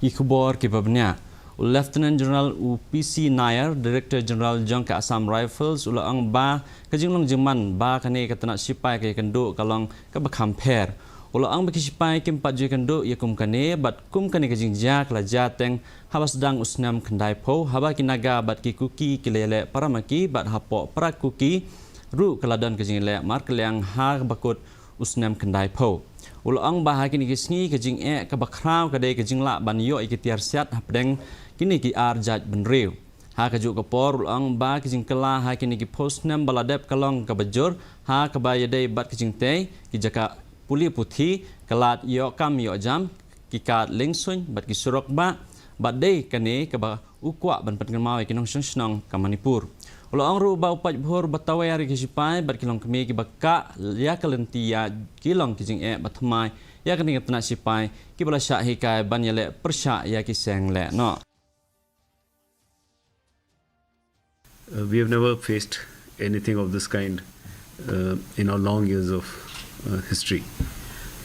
Ikhbar kibabnya. Lieutenant General UPC Nair, Director General Jangka Assam Rifles, ulang ba kajinglong jeman ba kani katanak sipai kay kendo kalong kabakhamper. Ulang baki sipai kim pat jui kendo yakum kani bat kum kani kajingja kala jateng habas dang usnam kendai po haba kinaga bat ki kuki kilele paramaki bat hapo parak kuki ru kaladan kajingle markeliang ha bakut usnam kendai po. Ulang bah kini kisngi kajing kabakraw kadai kajingla banyo ikitiar siat hapdeng kini ki arjat benriu. Ha kajuk kapor ulang ba kajing kela ha kini ki postnam baladep kalong kabajur ha kabayadai bat kajing tei ki jaka puli puthi kalat yo kam yo jam ki kat lingsun bat ki surok ba bat dei kani kaba ukwa ban patngamau kinong snong ka Manipur. Ulang ru ba upat bhor batawai hari kisipai bat kilong kemi ki bakka ya kalentia kilong kijing batmai ya kani katna sipai ki bala sya hikai ban yale persya ya ki seng le no. We have never faced anything of this kind in our long years of history.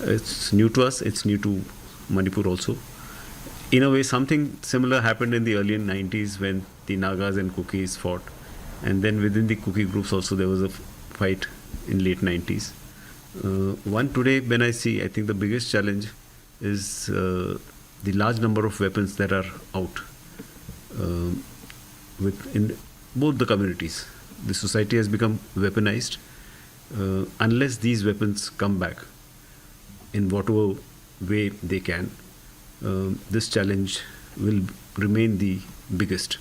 It's new to us, it's new to Manipur also. In a way, something similar happened in the early 90s when the Nagas and Kukis fought. And then within the Kuki groups also there was a fight in late 90s. One today when I see, I think the biggest challenge is the large number of weapons that are out in both the communities. The society has become weaponized. Unless these weapons come back in whatever way they can, this challenge will remain the biggest.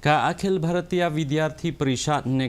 Ka Akhil Bharatiya Vidyarthi Parishad ne